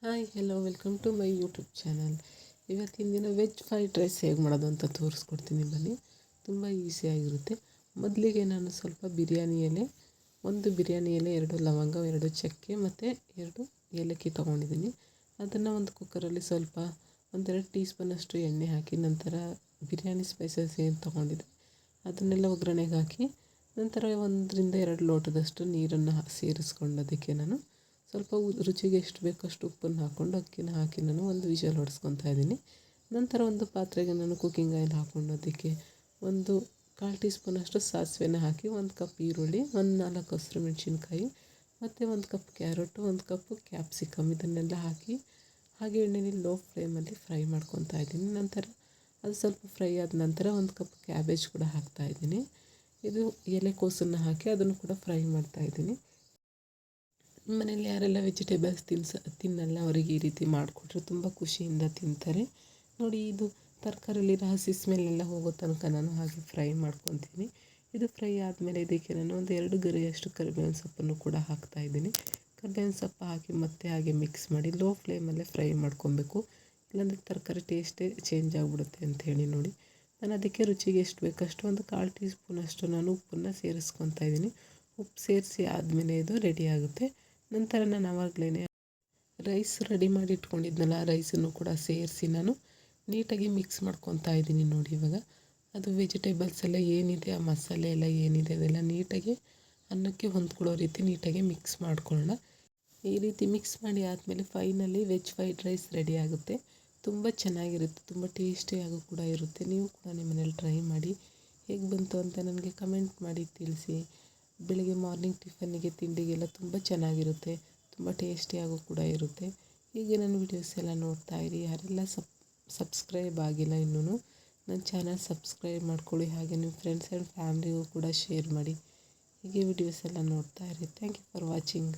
Hi hello welcome to my YouTube channel. ಇವತ್ತಿನ ದಿನ veg fried rice ಹೇಗೆ ಮಾಡೋದು ಅಂತ ತೋರಿಸ್ಕೊಡ್ತೀನಿ ಬನ್ನಿ. ತುಂಬ ಈಸಿಯಾಗಿರುತ್ತೆ. ಮೊದಲಿಗೆ ನಾನು ಸ್ವಲ್ಪ ಬಿರಿಯಾನಿ ಎಲೆ, ಒಂದು ಬಿರಿಯಾನಿ ಎಲೆ, 2 ಲವಂಗ, 2 ಚಕ್ಕೆ ಮತ್ತು 2 ಏಲಕ್ಕಿ ತೊಗೊಂಡಿದ್ದೀನಿ. ಅದನ್ನು ಒಂದು ಕುಕ್ಕರಲ್ಲಿ ಸ್ವಲ್ಪ 1-2 ಟೀ ಸ್ಪೂನಷ್ಟು ಎಣ್ಣೆ ಹಾಕಿ, ನಂತರ ಬಿರಿಯಾನಿ ಸ್ಪೈಸಸ್ ಏನು ತೊಗೊಂಡಿದ್ದೆ ಅದನ್ನೆಲ್ಲ ಒಗ್ಗರಣೆಗೆ ಹಾಕಿ, ನಂತರ 1-2 ಲೋಟದಷ್ಟು ನೀರನ್ನು ಸೇರಿಸ್ಕೊಂಡು ಅದಕ್ಕೆ ನಾನು ಸ್ವಲ್ಪ ರುಚಿಗೆ ಎಷ್ಟು ಬೇಕೋ ಅಷ್ಟು ಉಪ್ಪನ್ನು ಹಾಕ್ಕೊಂಡು ಅಕ್ಕಿನ ಹಾಕಿ ನಾನು ಒಂದು ವಿಷಲ್ ಹೊಡೆಸ್ಕೊತಾ ಇದ್ದೀನಿ. ನಂತರ ಒಂದು ಪಾತ್ರೆಗೆ ನಾನು ಕುಕ್ಕಿಂಗ್ ಆಯಿಲ್ ಹಾಕ್ಕೊಂಡು ಅದಕ್ಕೆ 1/4 ಟೀ ಸ್ಪೂನಷ್ಟು ಸಾಸಿವೆನ ಹಾಕಿ, 1 ಕಪ್ ಈರುಳ್ಳಿ, 4 ಹಸಿರು ಮೆಣಸಿನ್ಕಾಯಿ ಮತ್ತು 1 ಕಪ್ ಕ್ಯಾರೆಟು, 1 ಕಪ್ಪು ಕ್ಯಾಪ್ಸಿಕಮ್ ಇದನ್ನೆಲ್ಲ ಹಾಕಿ ಹಾಗೆ ಎಣ್ಣೆಯಲ್ಲಿ ಲೋ ಫ್ಲೇಮಲ್ಲಿ ಫ್ರೈ ಮಾಡ್ಕೊತಾ ಇದ್ದೀನಿ. ನಂತರ ಅದು ಸ್ವಲ್ಪ ಫ್ರೈ ಆದ ನಂತರ 1 ಕಪ್ ಕ್ಯಾಬೇಜ್ ಕೂಡ ಹಾಕ್ತಾಯಿದ್ದೀನಿ. ಇದು ಎಲೆಕೋಸನ್ನು ಹಾಕಿ ಅದನ್ನು ಕೂಡ ಫ್ರೈ ಮಾಡ್ತಾಯಿದ್ದೀನಿ. ಮನೇಲಿ ಯಾರೆಲ್ಲ ವೆಜಿಟೇಬಲ್ಸ್ ತಿನ್ನಲ್ಲ ಅವರಿಗೆ ಈ ರೀತಿ ಮಾಡಿಕೊಟ್ರೆ ತುಂಬ ಖುಷಿಯಿಂದ ತಿಂತಾರೆ. ನೋಡಿ, ಇದು ತರಕಾರಿಯಲ್ಲಿರೋ ಹಸಿ ಸ್ಮೆಲ್ಲೆಲ್ಲ ಹೋಗೋ ತನಕ ನಾನು ಹಾಗೆ ಫ್ರೈ ಮಾಡ್ಕೊತೀನಿ. ಇದು ಫ್ರೈ ಆದಮೇಲೆ ಇದಕ್ಕೆ ನಾನು 1-2 ಗರಿಯಷ್ಟು ಕರಿಬೇವಿನ ಸೊಪ್ಪನ್ನು ಕೂಡ ಹಾಕ್ತಾಯಿದ್ದೀನಿ. ಕರಿಬೇವಿನ ಸೊಪ್ಪು ಹಾಕಿ ಮತ್ತೆ ಹಾಗೆ ಮಿಕ್ಸ್ ಮಾಡಿ ಲೋ ಫ್ಲೇಮಲ್ಲೇ ಫ್ರೈ ಮಾಡ್ಕೊಬೇಕು, ಇಲ್ಲಾಂದರೆ ತರಕಾರಿ ಟೇಸ್ಟೇ ಚೇಂಜ್ ಆಗಿಬಿಡುತ್ತೆ ಅಂಥೇಳಿ. ನೋಡಿ, ನಾನು ಅದಕ್ಕೆ ರುಚಿಗೆ ಎಷ್ಟು ಬೇಕಷ್ಟು 1/4 ಟೀ ಸ್ಪೂನಷ್ಟು ನಾನು ಉಪ್ಪನ್ನು ಸೇರಿಸ್ಕೊತಾ ಇದ್ದೀನಿ. ಉಪ್ಪು ಸೇರಿಸಿ ಆದಮೇಲೆ ಇದು ರೆಡಿ ಆಗುತ್ತೆ. ನಂತರ ನಾನು ಆವಾಗಲೇ ರೈಸ್ ರೆಡಿ ಮಾಡಿ ಇಟ್ಕೊಂಡಿದ್ನಲ್ಲ, ರೈಸನ್ನು ಕೂಡ ಸೇರಿಸಿ ನಾನು ನೀಟಾಗಿ ಮಿಕ್ಸ್ ಮಾಡ್ಕೊತಾ ಇದ್ದೀನಿ. ನೋಡಿ, ಇವಾಗ ಅದು ವೆಜಿಟೇಬಲ್ಸ್ ಎಲ್ಲ ಏನಿದೆ, ಆ ಮಸಾಲೆ ಎಲ್ಲ ಏನಿದೆ ಅದೆಲ್ಲ ನೀಟಾಗಿ ಅನ್ನಕ್ಕೆ ಹೊಂದ್ಕೊಳ್ಳೋ ರೀತಿ ನೀಟಾಗಿ ಮಿಕ್ಸ್ ಮಾಡ್ಕೊಳ್ಳೋಣ. ಈ ರೀತಿ ಮಿಕ್ಸ್ ಮಾಡಿ ಆದಮೇಲೆ finally veg fried rice ready ಆಗುತ್ತೆ. ತುಂಬ ಚೆನ್ನಾಗಿರುತ್ತೆ, ತುಂಬ ಟೇಸ್ಟಿಯಾಗೂ ಕೂಡ ಇರುತ್ತೆ. ನೀವು ಕೂಡ ನಿಮ್ಮ ಮನೇಲಿ ಟ್ರೈ ಮಾಡಿ ಹೇಗೆ ಬಂತು ಅಂತ ನನಗೆ ಕಮೆಂಟ್ ಮಾಡಿ ತಿಳಿಸಿ. ಬೆಳಗ್ಗೆ ಮಾರ್ನಿಂಗ್ ಟಿಫನ್ನಿಗೆ, ತಿಂಡಿಗೆಲ್ಲ ತುಂಬ ಚೆನ್ನಾಗಿರುತ್ತೆ, ತುಂಬ ಟೇಸ್ಟಿಯಾಗೂ ಕೂಡ ಇರುತ್ತೆ. ಹೀಗೆ ನನ್ನ ವೀಡಿಯೋಸ್ ಎಲ್ಲ ನೋಡ್ತಾ ಇರಿ. ಯಾರೆಲ್ಲ ಸಬ್ಸ್ಕ್ರೈಬ್ ಆಗಿಲ್ಲ ಇನ್ನೂ, ನನ್ನ ಚಾನಲ್ ಸಬ್ಸ್ಕ್ರೈಬ್ ಮಾಡ್ಕೊಳ್ಳಿ. ಹಾಗೆ ನಿಮ್ಮ ಫ್ರೆಂಡ್ಸ್ ಆ್ಯಂಡ್ ಫ್ಯಾಮ್ಲಿಗೂ ಕೂಡ ಶೇರ್ ಮಾಡಿ. ಹೀಗೆ ವೀಡಿಯೋಸ್ ಎಲ್ಲ ನೋಡ್ತಾ ಇರಿ. Thank you for watching.